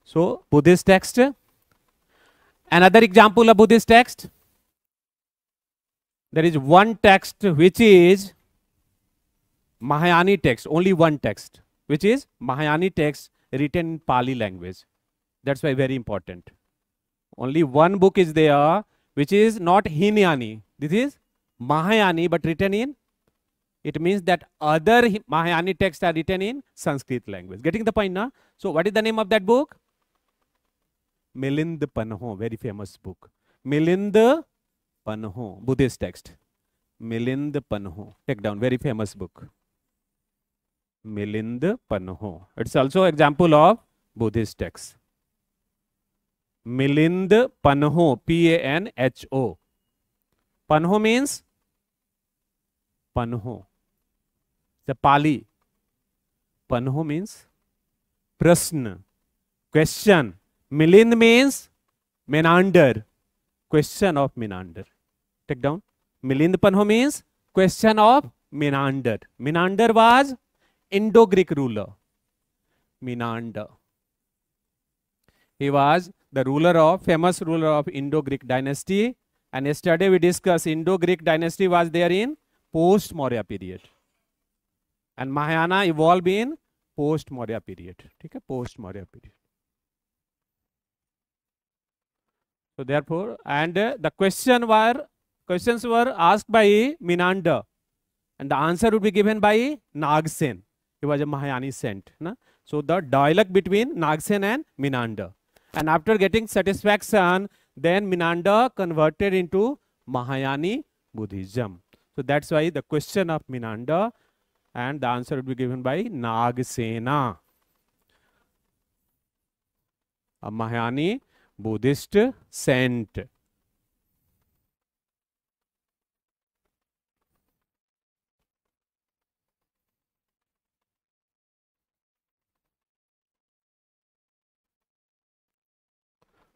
So Buddhist text. Another example of Buddhist text. There is one text which is Mahayani text, only one text, which is Mahayani text written in Pali language. That's why very important. Only one book is there which is not Hinayani. This is Mahayani but written in, it means that other Mahayani texts are written in Sanskrit language. Getting the point now? So what is the name of that book? Milind Panho, very famous book. Milind Panho, Buddhist text. Milind Panho. Take down, very famous book. Milind Panho. It's also example of Buddhist text. Milind Panho, P-A-N-H-O. Panho means Panho. The Pali. Panho means prasna, question. Milind means menander, question of menander. Take down. Milind Panho means question of menander. Menander was Indo-Greek ruler. Menander. He was the ruler of, famous ruler of Indo-Greek dynasty. And yesterday we discussed Indo-Greek dynasty was there in post-Maurya period. And Mahayana evolved in post-Maurya period. Okay? Post-Maurya period. So therefore, and the questions were asked by Menander. And the answer would be given by Nagsen. He was a Mahayani saint. Na? So the dialogue between Nagsen and Menander. And after getting satisfaction, then Menander converted into Mahayani Buddhism. So that's why the question of Menander and the answer would be given by Nagsena, a Mahayani Buddhist saint.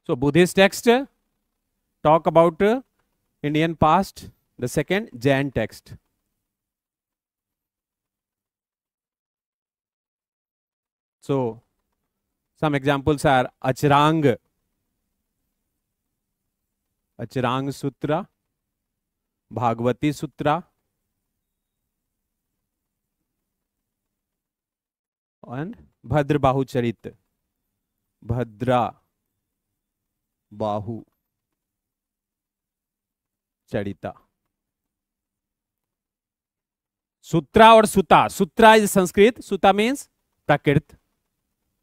So Buddhist text talk about Indian past. The second, Jain text. So some examples are Acharang Sutra, Bhagavati Sutra, and Bhadrabahu Charit. Bhadra Bahu Charita. Sutra or Sutta. Sutra is Sanskrit. Sutta means Prakrit.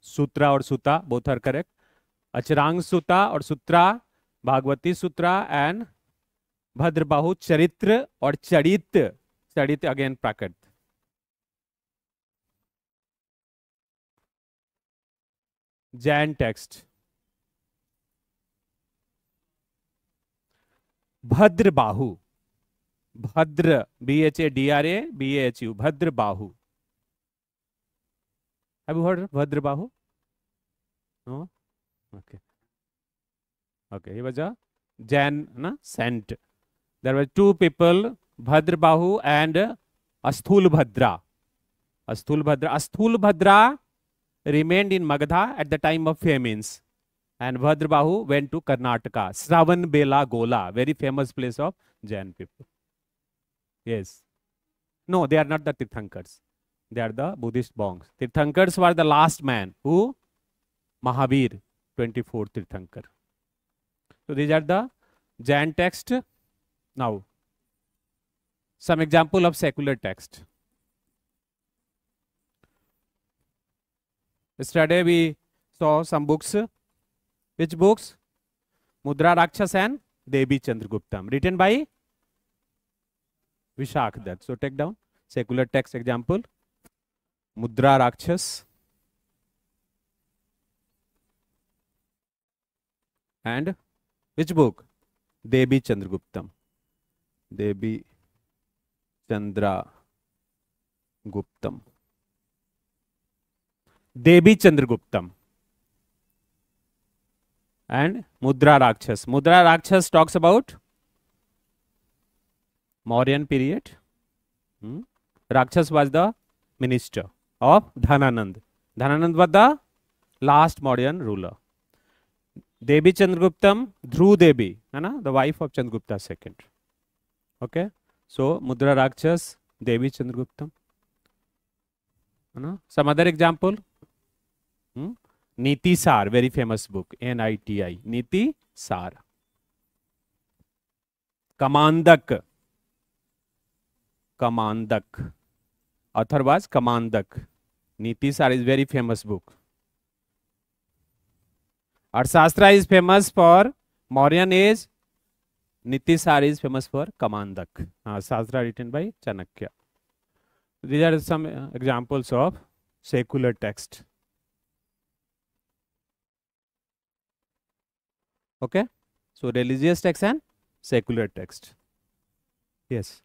Sutra or Sutta, both are correct. Acharang Sutta or Sutra, Bhagavati Sutra, and Bhadrabahu Charitra or Charit. Charit again Prakrit. Jain text. Bhadrabahu. Bhadra, B-H-A-D-R-A, B-A-H-U, Bhadrabahu. Have you heard of Bhadrabahu? No? Okay. Okay, he was a Jain saint. There were two people, Bhadrabahu and Asthulbhadra. Asthulbhadra remained in Magadha at the time of famines. And Bhadrabahu went to Karnataka. Shravanbela Gola, very famous place of Jain people. Yes. No, they are not the Tirthankars. They are the Buddhist monks. Tirthankars were the last man. Who? Mahavir, 24th Tirthankar. So these are the Jain text. Now, some example of secular text. Yesterday we saw some books. Which books? Mudra Rakshas and Devi Chandraguptam, written by Vishak Dutt. So take down secular text example. Mudra Rakshas and which book? Devi Chandraguptam. Devi Chandraguptam. Devi Chandraguptam. And Mudra Rakshas. Mudra Rakshas talks about Mauryan period. Rakshas was the minister of Dhananand. Dhananand was the last Mauryan ruler. Devi Chandraguptam, Dhru Devi, the wife of Chandragupta II. Okay, so Mudra Rakshas, Devi Chandraguptam. Some other example. Niti Sar, very famous book, Niti, Niti Sar. Kamandak, Kamandak. Author was Kamandak. Niti Sar is very famous book. Arthashastra is famous for Mauryan age. Niti Sar is famous for Kamandak. Arthashastra written by Chanakya. These are some examples of secular text. Okay, so religious text and secular text. Yes.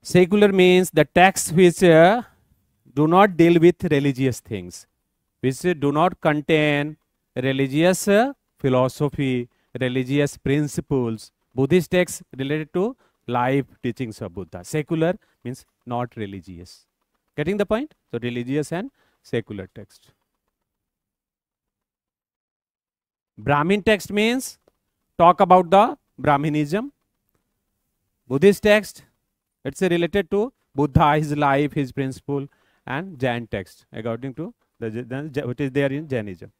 Secular means the texts which do not deal with religious things, which do not contain religious philosophy, religious principles. Buddhist texts related to life teachings of Buddha. Secular means not religious. Getting the point? So religious and secular text. Brahmin text means talk about the Brahminism. Buddhist text, it's related to Buddha, his life, his principle, and Jain text according to what is there in Jainism.